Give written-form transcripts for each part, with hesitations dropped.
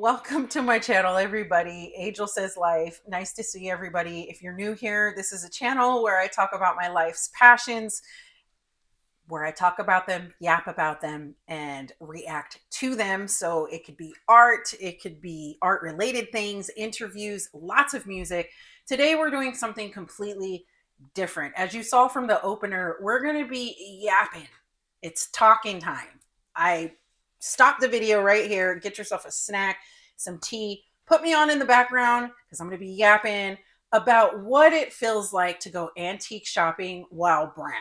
Welcome to my channel, everybody. Angel Says Life. Nice to see everybody. If you're new here, this is a channel where I talk about my life's passions, where I talk about them, yap about them, and react to them. So it could be art, it could be art-related things, interviews, lots of music. Today we're doing something completely different. As you saw from the opener, we're going to be yapping. It's talking time. I stop the video right here, get yourself a snack, some tea, put me on in the background because I'm going to be yapping about what it feels like to go antique shopping while brown.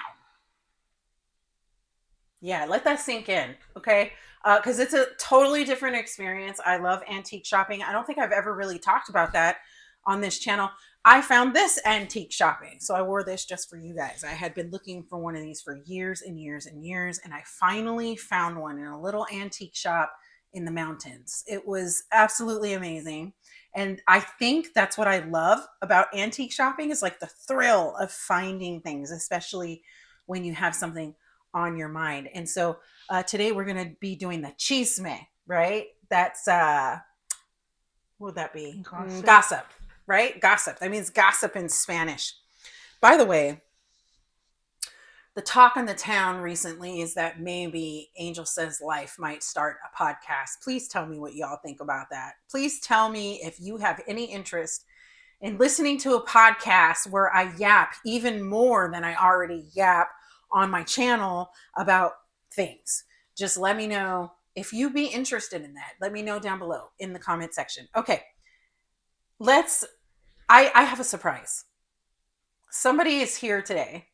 Yeah, let that sink in, okay? Because it's a totally different experience. I love antique shopping. I don't think I've ever really talked about that on this channel. I found this antique shopping, so I wore this just for you guys. I had been looking for one of these for years and years and years, and I finally found one in a little antique shop in the mountains. It was absolutely amazing. And I think that's what I love about antique shopping is like the thrill of finding things, especially when you have something on your mind. And so today we're going to be doing the chisme, right? That's, what would that be? Gossip, right? Gossip. That means gossip in Spanish. By the way, the talk in the town recently is that maybe Angel Says Life might start a podcast. Please tell me what y'all think about that. Please tell me if you have any interest in listening to a podcast where I yap even more than I already yap on my channel about things. Just let me know if you'd be interested in that. Let me know down below in the comment section. Okay, I have a surprise. Somebody is here today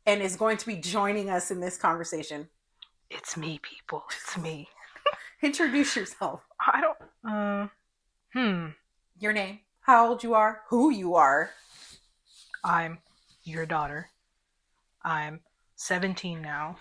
and is going to be joining us in this conversation. It's me, people. It's me. Introduce yourself. I don't, Your name, how old you are, who you are. I'm your daughter. I'm 17 now,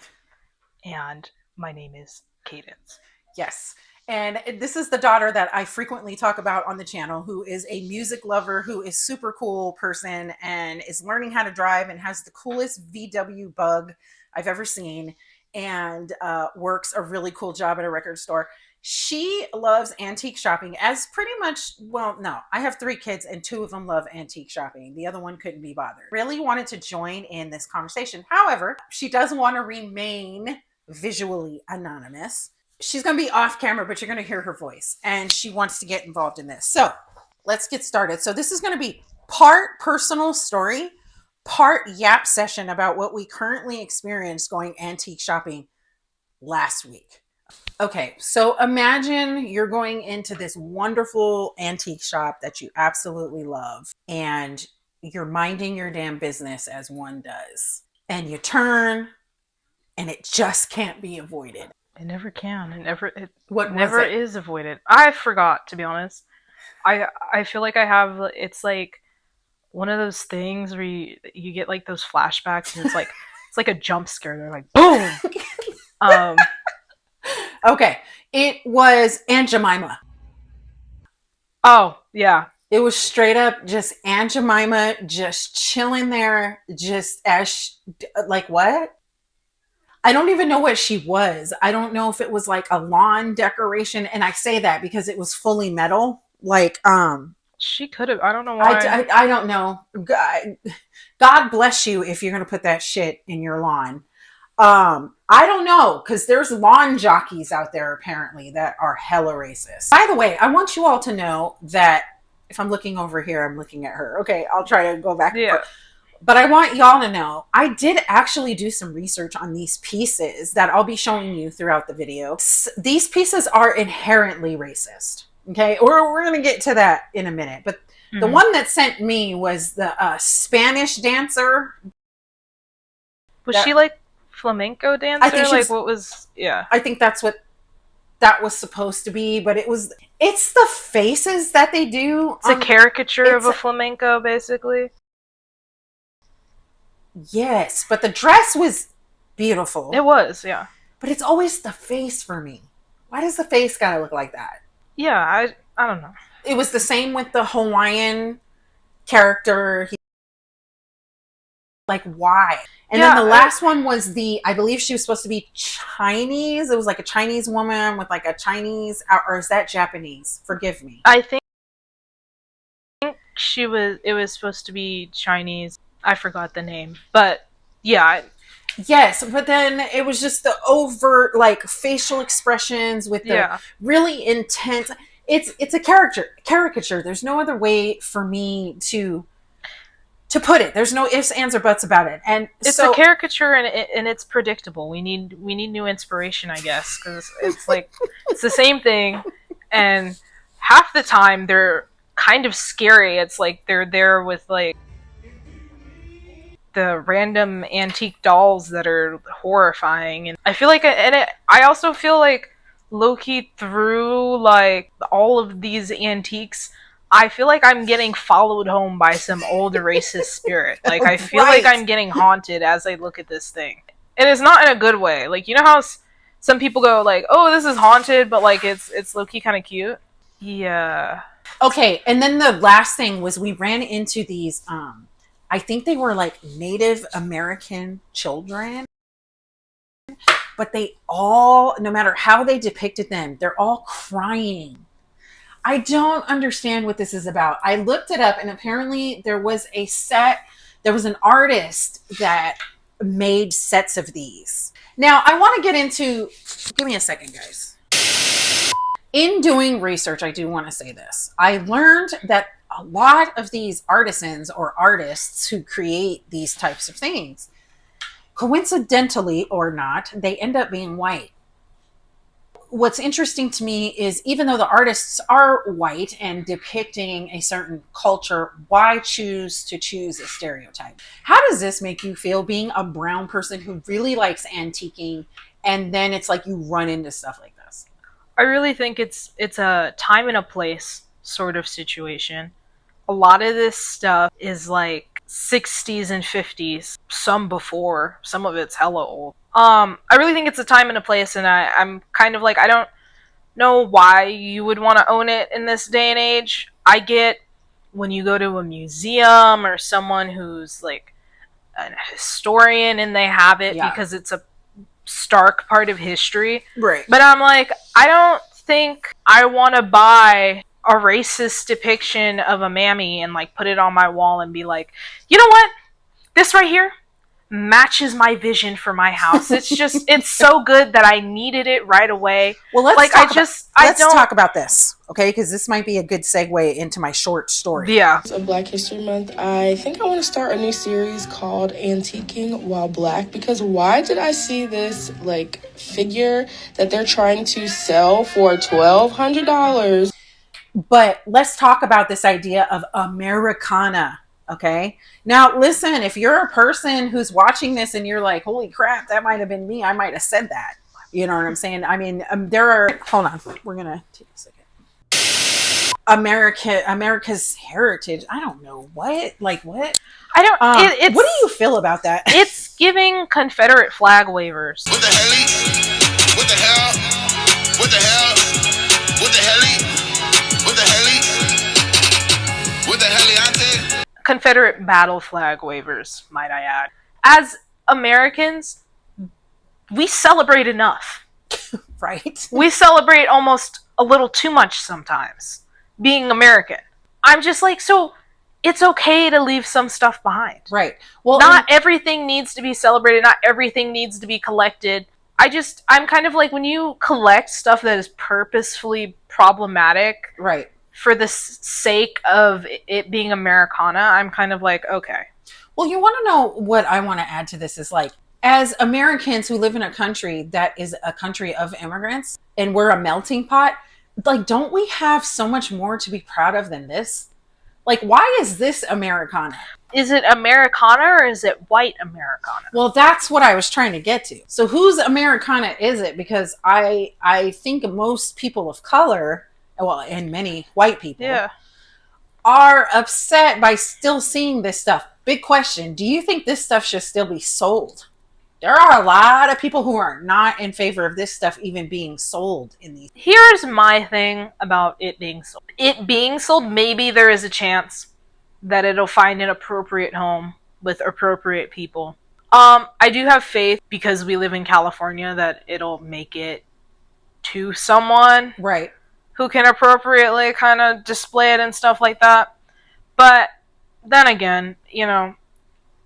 and my name is Cadence. Yes. And this is the daughter that I frequently talk about on the channel, who is a music lover, who is super cool person and is learning how to drive and has the coolest VW bug I've ever seen and works a really cool job at a record store. She loves antique shopping as pretty much, well, no, I have 3 kids and 2 of them love antique shopping. The other one couldn't be bothered. Really wanted to join in this conversation. However, she does want to remain visually anonymous. She's going to be off camera, but you're going to hear her voice and she wants to get involved in this. So let's get started. So this is going to be part personal story, part yap session about what we currently experienced going antique shopping last week. Okay, so imagine you're going into this wonderful antique shop that you absolutely love and you're minding your damn business as one does. And you turn and it just can't be avoided. It never can. It What never was it? is avoided. I forgot, to be honest. I feel like I have. It's like one of those things where you get like those flashbacks, and it's like a jump scare. They're like boom. Okay, it was Aunt Jemima. Oh yeah. It was straight up just Aunt Jemima just chilling there, just as like what? I don't even know what she was. I don't know if it was like a lawn decoration. And I say that because it was fully metal. Like, She could have. I don't know why. I don't know. God bless you if you're going to put that shit in your lawn. I don't know, because there's lawn jockeys out there apparently that are hella racist. By the way, I want you all to know that if I'm looking over here, I'm looking at her. Okay, I'll try to go back and forth. But I want y'all to know, I did actually do some research on these pieces that I'll be showing you throughout the video. These pieces are inherently racist. Okay, or we're going to get to that in a minute. But the one that sent me was the Spanish dancer. Was she like flamenco dancer? I think like what was? Yeah. I think that's what that was supposed to be, but it's the faces that they do. It's a caricature of a flamenco, basically. Yes, but the dress was beautiful. It was, yeah. But it's always the face for me. Why does the face gotta look like that? Yeah, I don't know. It was the same with the Hawaiian character. Like, why? And then Yeah, the last one was I believe she was supposed to be Chinese. It was like a Chinese woman with like a Chinese, or is that Japanese? Forgive me. I think it was supposed to be Chinese. I forgot the name. But yeah, Yes, but then it was just the overt like facial expressions with the yeah. really intense. It's a caricature. There's no other way for me to put it. There's no ifs, ands, or buts about it. And It's a so, caricature and it's predictable. We need new inspiration, I guess, cuz it's like it's the same thing and half the time they're kind of scary. It's like they're there with like the random antique dolls that are horrifying, and I feel like I also feel like Loki through like all of these antiques, I feel like I'm getting followed home by some old racist spirit. Like I feel like right. I'm getting haunted as I look at this thing, and it's not in a good way. Like you know how some people go like, "Oh, this is haunted," but like it's low key kind of cute. Yeah, Okay, and then the last thing was we ran into these I think they were like Native American children, but they all, no matter how they depicted them, they're all crying. I don't understand what this is about. I looked it up, and apparently there was an artist that made sets of these. Now, I want to get into, give me a second, guys. In doing research, I do want to say this. I learned that a lot of these artisans or artists who create these types of things, coincidentally or not, they end up being white. What's interesting to me is even though the artists are white and depicting a certain culture, why choose a stereotype? How does this make you feel being a brown person who really likes antiquing, and then it's like you run into stuff like this? I really think it's a time and a place sort of situation. A lot of this stuff is like 60s and 50s, some before, some of it's hella old. I really think it's a time and a place, and I'm kind of like, I don't know why you would want to own it in this day and age. I get when you go to a museum or someone who's like a historian and they have it Yeah. because it's a stark part of history. Right. But I'm like, I don't think I want to buy a racist depiction of a mammy and like put it on my wall and be like, you know what? This right here matches my vision for my house. It's just it's so good that I needed it right away. Well, let's talk about this, okay? Because this might be a good segue into my short story. Yeah. Of Black History Month, I think I want to start a new series called Antiquing While Black, because why did I see this like figure that they're trying to sell for $1,200? But let's talk about this idea of Americana. Okay. Now, listen, if you're a person who's watching this and you're like, holy crap, that might have been me, I might have said that. You know what I'm saying? I mean, hold on, we're going to take a second. America's heritage. I don't know what, like what? I don't, what do you feel about that? It's giving Confederate flag wavers. What the hell? What the hell? What the hell? What the hell? What the hell? What the hell? Confederate battle flag wavers, might I add. As Americans, we celebrate enough. Right? We celebrate almost a little too much sometimes, being American. I'm just like, so it's okay to leave some stuff behind. Right. Well, not everything needs to be celebrated, not everything needs to be collected. I'm kind of like, when you collect stuff that is purposefully problematic, right, for the sake of it being Americana, I'm kind of like, okay. Well, you want to know what I want to add to this is like, as Americans who live in a country that is a country of immigrants and we're a melting pot, like, don't we have so much more to be proud of than this? Like, why is this Americana? Is it Americana or is it white Americana? Well, that's what I was trying to get to. So whose Americana is it? Because I think most people of color, well, and many white people, yeah, are upset by still seeing this stuff. Big question. Do you think this stuff should still be sold? There are a lot of people who are not in favor of this stuff even being sold in these. Here's my thing about it being sold. It being sold, maybe there is a chance that it'll find an appropriate home with appropriate people. I do have faith because we live in California that it'll make it to someone Right. who can appropriately kind of display it and stuff like that. But then again, You don't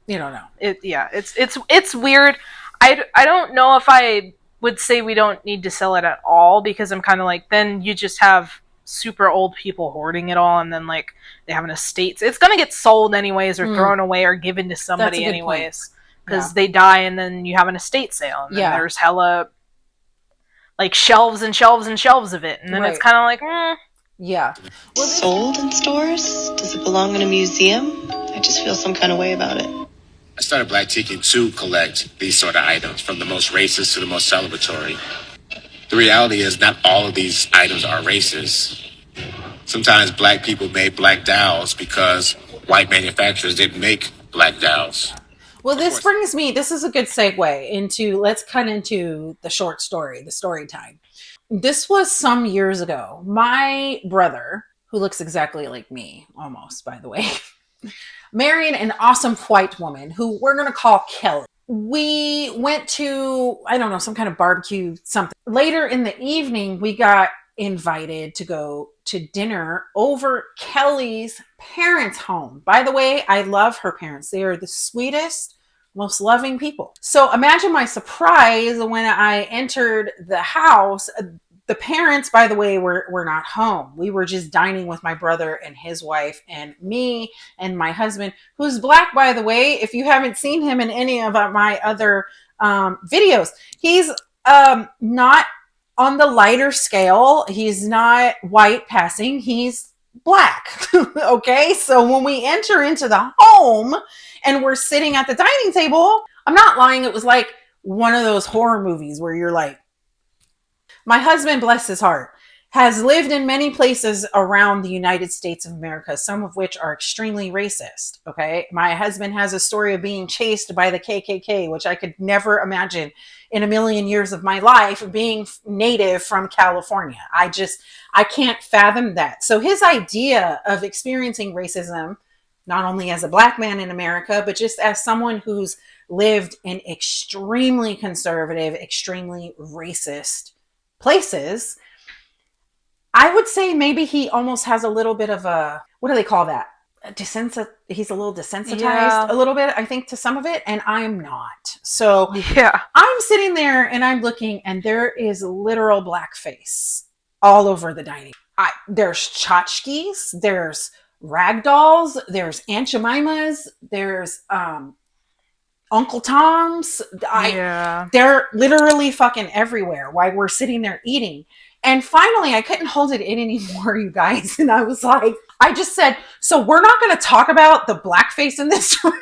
know. it's weird. I don't know if I would say we don't need to sell it at all, because I'm kind of like, then you just have super old people hoarding it all, and then like they have an estate. It's gonna get sold anyways, or thrown away, or given to somebody anyways, because they die, and then you have an estate sale, and then there's hella like shelves and shelves and shelves of it, and then it's kind of like, yeah. Well, sold in stores? Does it belong in a museum? I just feel some kind of way about it. I started Black Teaking to collect these sort of items, from the most racist to the most celebratory. The reality is not all of these items are racist. Sometimes black people made black dolls because white manufacturers didn't make black dolls. Well, this is a good segue into, let's cut into the short story, the story time. This was some years ago. My brother, who looks exactly like me, almost, by the way, married an awesome white woman who we're going to call Kelly. We went to, I don't know, some kind of barbecue, something. Later in the evening, we got invited to go to dinner over Kelly's parents' home. By the way, I love her parents. They are the sweetest, most loving people. So imagine my surprise when I entered the house. The parents, by the way, were not home. We were just dining with my brother and his wife and me and my husband, who's black, by the way. If you haven't seen him in any of my other videos, he's not on the lighter scale. He's not white passing. He's black. Okay. So when we enter into the home and we're sitting at the dining table, I'm not lying. It was like one of those horror movies where you're like, my husband, bless his heart, has lived in many places around the United States of America, some of which are extremely racist. Okay. My husband has a story of being chased by the KKK, which I could never imagine in a million years of my life, being native from California. I can't fathom that. So his idea of experiencing racism, not only as a black man in America, but just as someone who's lived in extremely conservative, extremely racist places, I would say maybe he almost has a little bit of a, what do they call that? He's a little desensitized a little bit, I think, to some of it, and I'm not. So I'm sitting there and I'm looking, and there is literal blackface all over the dining. There's tchotchkes, there's ragdolls, there's Aunt Jemimas, there's Uncle Tom's. They're literally fucking everywhere while we're sitting there eating. And finally, I couldn't hold it in anymore, you guys. And I was like, I just said, so we're not going to talk about the blackface in this room.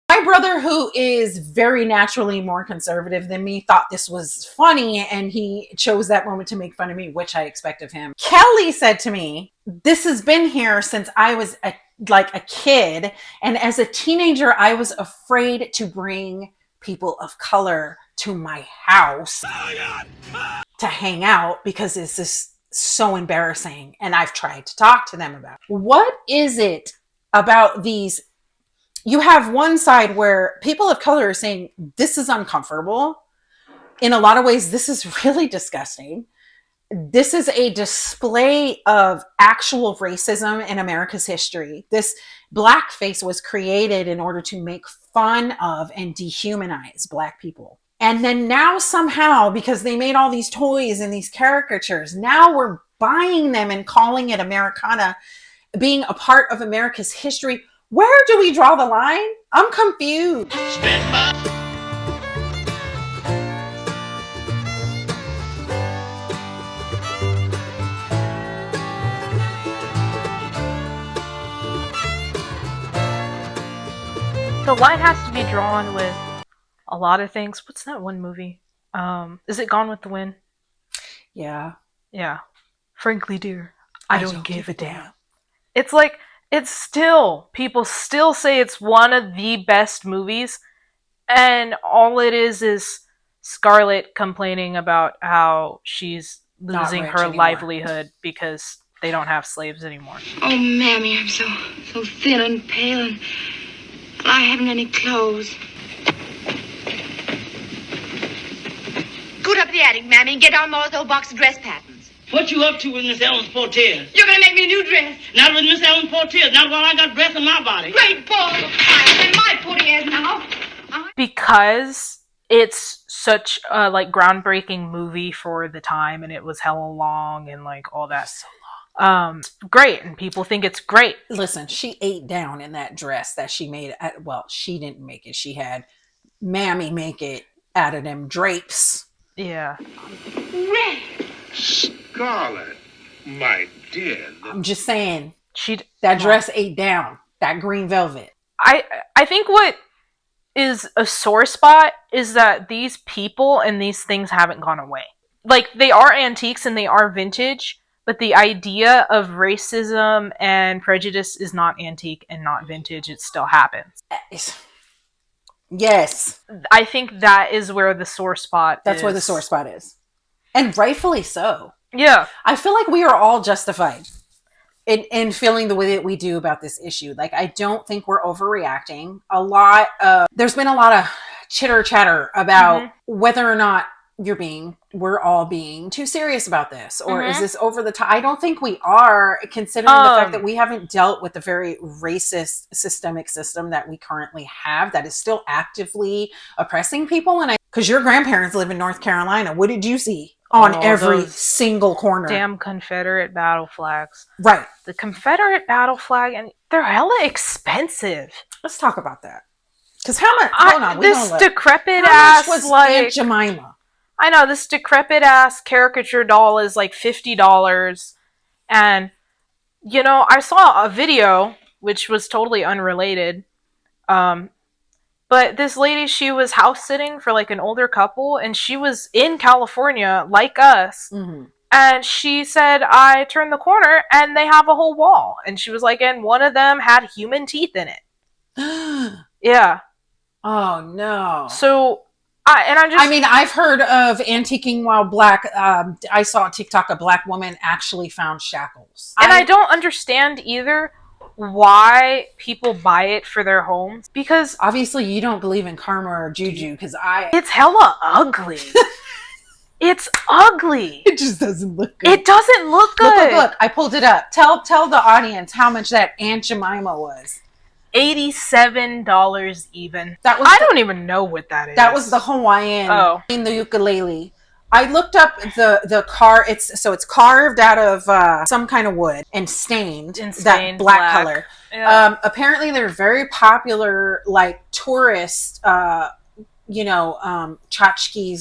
My brother, who is very naturally more conservative than me, thought this was funny, and he chose that moment to make fun of me, which I expect of him. Kelly said to me, this has been here since I was a kid, and as a teenager, I was afraid to bring people of color to my house to hang out because it's just so embarrassing, and I've tried to talk to them about it. What is it about these? You have one side where people of color are saying, this is uncomfortable. In a lot of ways, this is really disgusting. This is a display of actual racism in America's history. This blackface was created in order to make fun of and dehumanize black people. And then now somehow, because they made all these toys and these caricatures, now we're buying them and calling it Americana, being a part of America's history. Where do we draw the line? I'm confused. The line has to be drawn with a lot of things. What's that one movie? Is it Gone with the Wind? Yeah. Frankly, dear, I don't give a damn. It's like, people still say it's one of the best movies, and all it is Scarlett complaining about how she's losing her livelihood because they don't have slaves anymore. Oh, Mammy, I'm so thin and pale, and I haven't any clothes. Scoot up the attic, Mammy, and get on those old box of dress patterns. What you up to with Miss Ellen Portier? You're gonna make me a new dress. Not with Miss Ellen Portier. Not while I got breath in my body. Great balls of fire. And my Portier's now. Because it's such a like groundbreaking movie for the time, and it was hella long and like all that. So long. Great, and people think it's great. Listen, she ate down in that dress that she made. Well, she didn't make it. She had Mammy make it out of them drapes. Yeah. Red. Scarlet, my dear. I'm just saying, that dress ate down that green velvet. I think what is a sore spot is that these people and these things haven't gone away. Like, they are antiques and they are vintage, but the idea of racism and prejudice is not antique and not vintage. It still happens. Yes. I think that is where the sore spot That's where the sore spot is. And rightfully so. Yeah. I feel like we are all justified in feeling the way that we do about this issue. Like, I don't think we're overreacting. There's been a lot of chitter chatter about whether or not we're all being too serious about this, or is this over the top? I don't think we are, considering the fact that we haven't dealt with the very racist systemic system that we currently have that is still actively oppressing people. And because your grandparents live in North Carolina, what did you see on every single corner? Damn Confederate battle flags. Right. The Confederate battle flag, and they're hella expensive. Let's talk about that. Because how much? Hold on, this decrepit how ass much was like Aunt Jemima? I know, this decrepit ass caricature doll is like $50. And, you know, I saw a video, which was totally unrelated. But this lady, she was house sitting for like an older couple, and she was in California, like us. Mm-hmm. And she said, I turned the corner and they have a whole wall. And she was like, and one of them had human teeth in it. Yeah. Oh, no. So... I've heard of antiquing while black. I saw on TikTok a black woman actually found shackles. And I don't understand either why people buy it for their homes. Because obviously you don't believe in karma or juju, because it's hella ugly. It's ugly. It just doesn't look good. It doesn't look good. Look. I pulled it up. Tell the audience how much that Aunt Jemima was. $87 even. I don't even know what that is. That was the Hawaiian in the ukulele. I looked up the car. It's carved out of some kind of wood and stained that black color. Yeah. Apparently, they're very popular, like tourist, tchotchkes,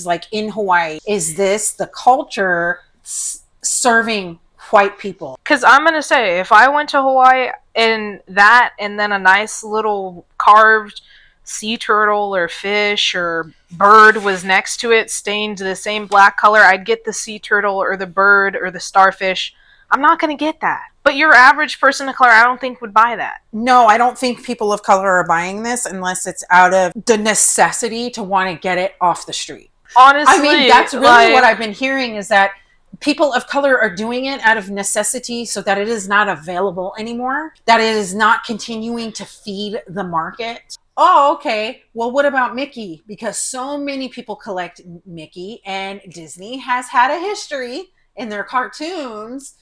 like in Hawaii. Is this the culture serving white people? Because I'm gonna say, if I went to Hawaii and then a nice little carved sea turtle or fish or bird was next to it, stained the same black color, I'd get the sea turtle or the bird or the starfish. I'm not gonna get that. But your average person of color, I don't think would buy that. No, I don't think people of color are buying this unless it's out of the necessity to want to get it off the street. Honestly, I mean, that's really what I've been hearing, is that people of color are doing it out of necessity so that it is not available anymore, that it is not continuing to feed the market. Oh, okay. Well, what about Mickey? Because so many people collect Mickey, and Disney has had a history in their cartoons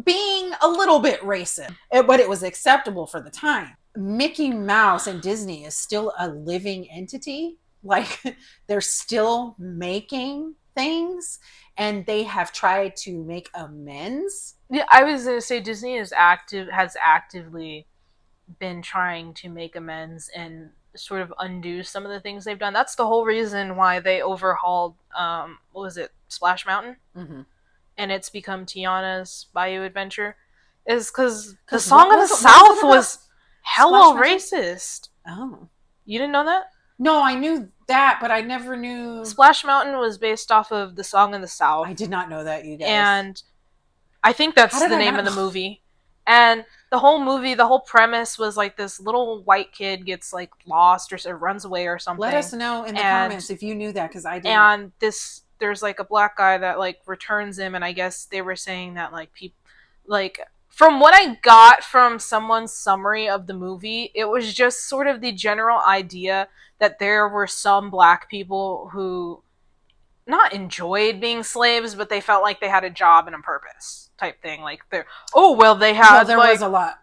being a little bit racist, but it was acceptable for the time. Mickey Mouse and Disney is still a living entity. Like, they're still making things, and they have tried to make amends. Yeah, I was going to say Disney has actively been trying to make amends and sort of undo some of the things they've done. That's the whole reason why they overhauled, Splash Mountain? Mm-hmm. And it's become Tiana's Bayou Adventure, is because the Song of the South was hella racist. Oh. You didn't know that? No, I knew that, but I never knew... Splash Mountain was based off of the Song of the South. I did not know that, you guys. And I think that's the name of the movie. And the whole movie, the whole premise was like this little white kid gets like lost or runs away or something. Let us know in the comments if you knew that, because I didn't. And there's like a black guy that like returns him, and I guess they were saying that like people, like from what I got from someone's summary of the movie, it was just sort of the general idea that there were some black people who not enjoyed being slaves, but they felt like they had a job and a purpose type thing. Like they're they had Well, there was a lot.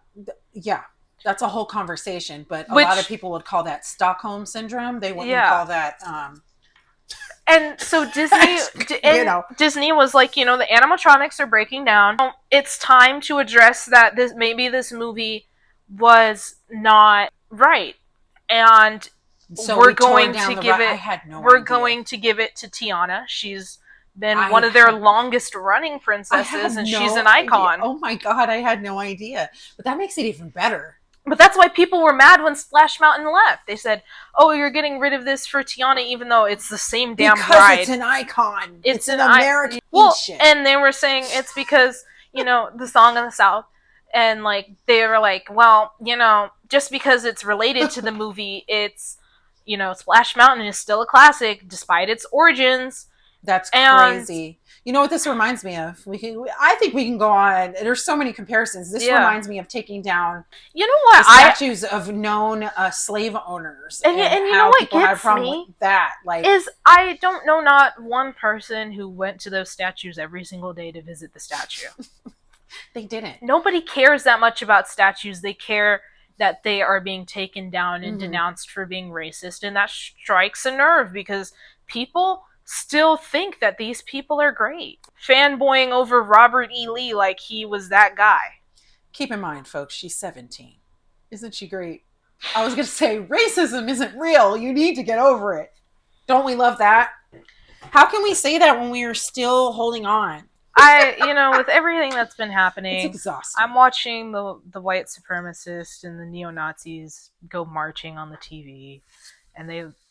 Yeah, that's a whole conversation. But a lot of people would call that Stockholm syndrome. They wouldn't call that. And so Disney was like, the animatronics are breaking down. It's time to address that this movie was not right, and so we're going to give it. I had no we're idea. going to give it to Tiana. She's been one of their longest running princesses, and she's an icon. Oh my god, I had no idea. But that makes it even better. But that's why people were mad when Splash Mountain left. They said, "Oh, you're getting rid of this for Tiana, even though it's the same damn bride. It's an icon. It's an American shit." And they were saying it's because the song in the South, and like they were like, well, just because it's related to the movie, it's Splash Mountain is still a classic despite its origins. That's crazy. You know what this reminds me of? I think we can go on. There's so many comparisons. This reminds me of taking down the statues of known slave owners. And you know what gets me? With that is I don't know not one person who went to those statues every single day to visit the statue. They didn't. Nobody cares that much about statues. They care that they are being taken down and denounced for being racist. And that strikes a nerve because people still think that these people are great. Fanboying over Robert E. Lee like he was that guy. Keep in mind, folks, she's 17. Isn't she great? I was going to say, racism isn't real. You need to get over it. Don't we love that? How can we say that when we are still holding on? With everything that's been happening, it's exhausting. I'm watching the white supremacists and the neo-Nazis go marching on the TV, and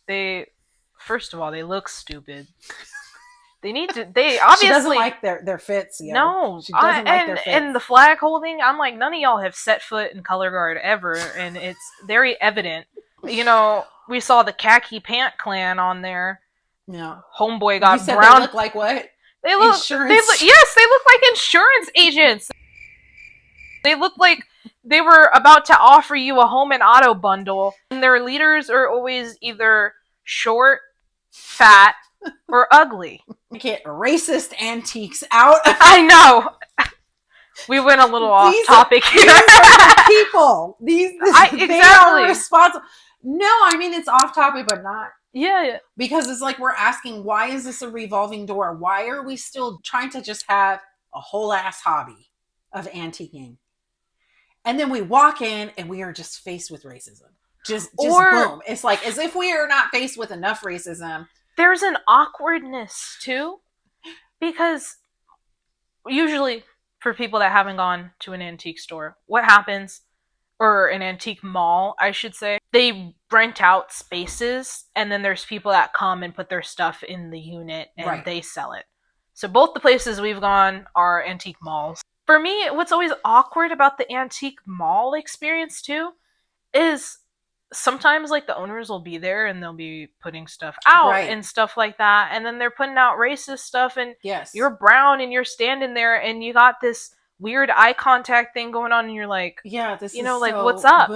they first of all, they look stupid. They need to. They obviously she doesn't like their fits. Yo. No, she doesn't like their fits. And the flag holding, I'm like, none of y'all have set foot in color guard ever, and it's very evident. We saw the khaki pant clan on there. Yeah, homeboy got you said brown. They look like what? They look. Insurance. Yes, they look like insurance agents. They look like they were about to offer you a home and auto bundle, and their leaders are always either short, fat, or ugly. Get racist antiques out. I know. We went a little off topic here. These are the people. Exactly. They are responsible. No, I mean it's off topic, but not. Yeah. Because it's like we're asking, why is this a revolving door? Why are we still trying to just have a whole ass hobby of antiquing? And then we walk in and we are just faced with racism. Just boom. It's like as if we are not faced with enough racism. There's an awkwardness too, because usually for people that haven't gone to an antique store, what happens, or an antique mall, I should say, they rent out spaces and then there's people that come and put their stuff in the unit and they sell it. So both the places we've gone are antique malls. For me, what's always awkward about the antique mall experience too is sometimes like the owners will be there and they'll be putting stuff out and stuff like that, and then they're putting out racist stuff, and you're brown and you're standing there and you got this weird eye contact thing going on and you're like, this is like, what's up?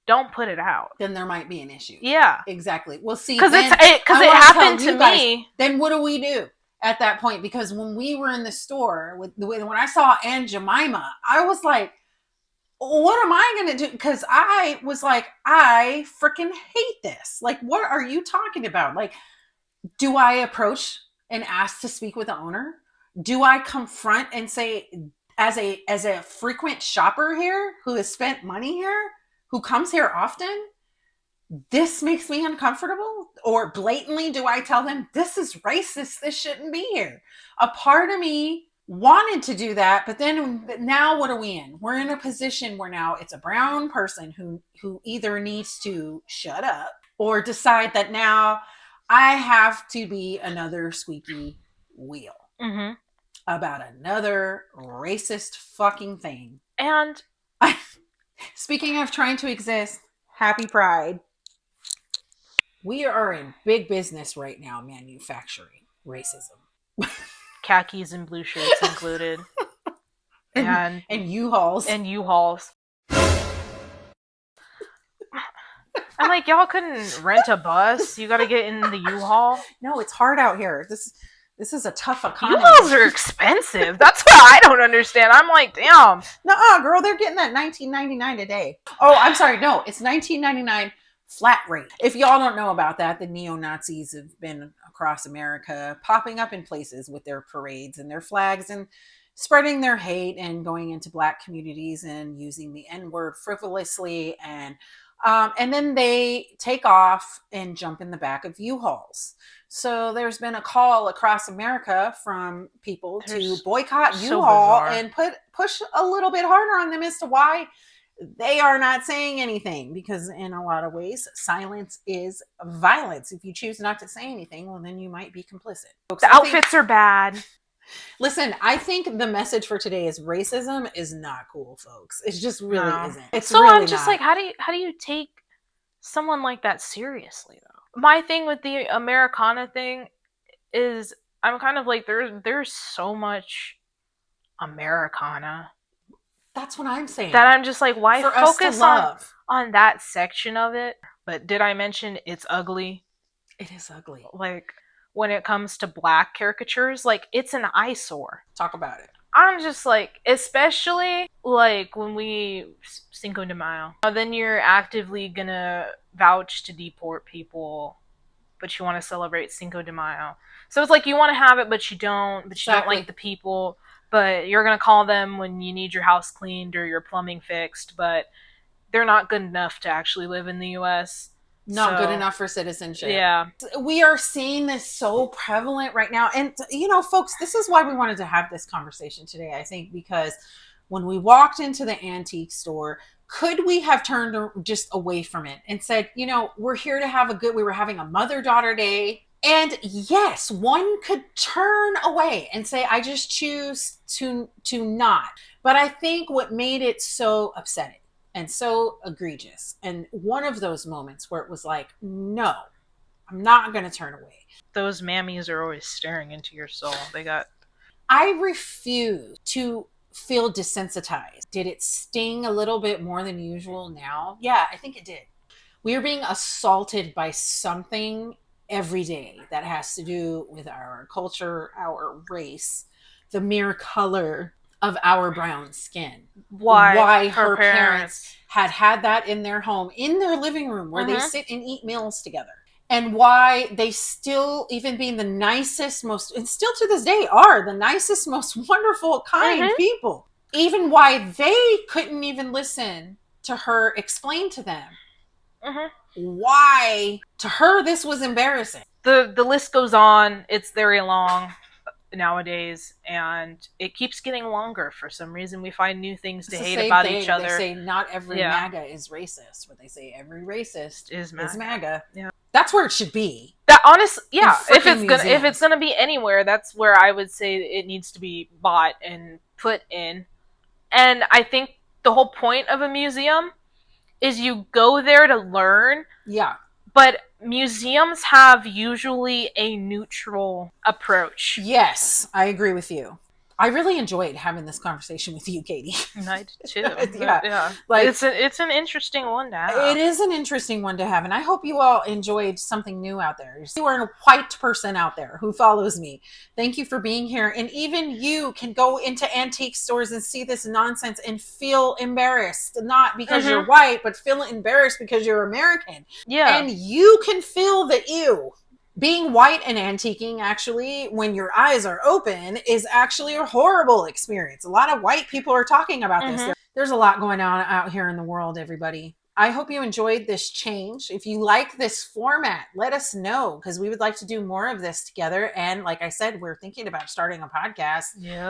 Don't put it out. Then there might be an issue. Yeah, exactly. Well, see, because it happened to me. Then what do we do at that point? Because when we were in the store when I saw Aunt Jemima, I was like, what am I going to do? Because I was like, I freaking hate this. Like, what are you talking about? Like, do I approach and ask to speak with the owner? Do I confront and say, as a frequent shopper here who has spent money here, who comes here often, this makes me uncomfortable? Or blatantly do I tell them, this is racist, this shouldn't be here? A part of me wanted to do that, but then now what are we in? We're in a position where now it's a brown person who either needs to shut up or decide that now I have to be another squeaky wheel about another racist fucking thing. And speaking of trying to exist, happy Pride. We are in big business right now manufacturing racism. Khakis and blue shirts included. and U-Hauls. and U-Hauls. I'm like, y'all couldn't rent a bus. You got to get in the U-Haul. No, it's hard out here. This is a tough economy. U-Hauls are expensive. That's what I don't understand. I'm like, damn. Nuh-uh, girl, they're getting that $19.99 a day. Oh, I'm sorry. No, it's $19.99 flat rate. If y'all don't know about that, the neo-Nazis have been across America, popping up in places with their parades and their flags and spreading their hate and going into Black communities and using the N-word frivolously, and then they take off and jump in the back of U-Hauls. So there's been a call across America from people to boycott U-Haul and push a little bit harder on them as to why they are not saying anything, because in a lot of ways, silence is violence. If you choose not to say anything, well, then you might be complicit. The outfits are bad. Listen, I think the message for today is racism is not cool, folks. It just really isn't. It's so really I'm just not. like, how do you take someone like that seriously, though? My thing with the Americana thing is I'm kind of like, there's so much Americana. That's what I'm saying. That I'm just like, why for focus love. on that section of it? But did I mention it's ugly? It is ugly. Like, when it comes to Black caricatures, like, it's an eyesore. Talk about it. I'm just like, especially like when we Cinco de Mayo, then you're actively gonna vouch to deport people, but you want to celebrate Cinco de Mayo. So it's like you want to have it, but you don't. But you don't like the people. But you're gonna call them when you need your house cleaned or your plumbing fixed. But they're not good enough to actually live in the U.S. Not good enough for citizenship. Yeah. We are seeing this so prevalent right now. And, you know, folks, this is why we wanted to have this conversation today, I think, because when we walked into the antique store, could we have turned just away from it and said, you know, we're here to have we were having a mother-daughter day. And yes, one could turn away and say, I just choose to not. But I think what made it so upsetting and so egregious, and one of those moments where it was like, no, I'm not going to turn away. Those mammies are always staring into your soul. I refuse to feel desensitized. Did it sting a little bit more than usual now? Yeah, I think it did. We are being assaulted by something every day that has to do with our culture, our race, the mere color of our brown skin. Why her parents had that in their home, in their living room where they sit and eat meals together. And why they still, even being the nicest, and still to this day are the nicest, most wonderful, kind people. Even why they couldn't even listen to her explain to them why to her this was embarrassing. The list goes on. It's very long nowadays, and it keeps getting longer. For some reason, we find new things to hate about each other. They say not every MAGA is racist, but they say every racist is MAGA. Yeah, that's where it should be. That honestly, yeah. If it's gonna be anywhere, that's where I would say it needs to be bought and put in. And I think the whole point of a museum is you go there to learn. Yeah. But museums have usually a neutral approach. Yes, I agree with you. I really enjoyed having this conversation with you, Katie. I did too. Yeah. Like, it's an interesting one to have. It is an interesting one to have, and I hope you all enjoyed something new out there. You are a white person out there who follows me. Thank you for being here. And even you can go into antique stores and see this nonsense and feel embarrassed, not because you're white, but feel embarrassed because you're American. Yeah. And you can feel the ew. Being white and antiquing, actually, when your eyes are open, is actually a horrible experience. A lot of white people are talking about this. There's a lot going on out here in the world, everybody. I hope you enjoyed this change. If you like this format, let us know, because we would like to do more of this together. And like I said, we're thinking about starting a podcast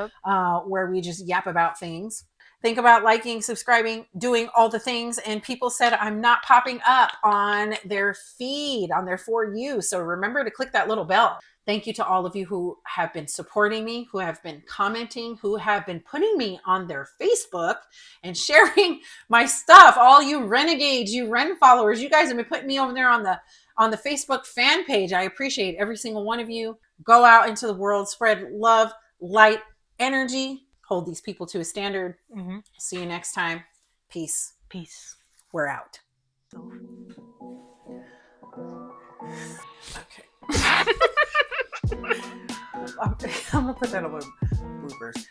where we just yap about things. Think about liking, subscribing, doing all the things. And people said I'm not popping up on their feed, on their For You. So remember to click that little bell. Thank you to all of you who have been supporting me, who have been commenting, who have been putting me on their Facebook and sharing my stuff. All you renegades, you Ren followers, you guys have been putting me over there on the Facebook fan page. I appreciate every single one of you. Go out into the world, spread love, light, energy. hold these people to a standard. Mm-hmm. See you next time. Peace. Peace. We're out. Okay. I'm gonna put that on my bloopers.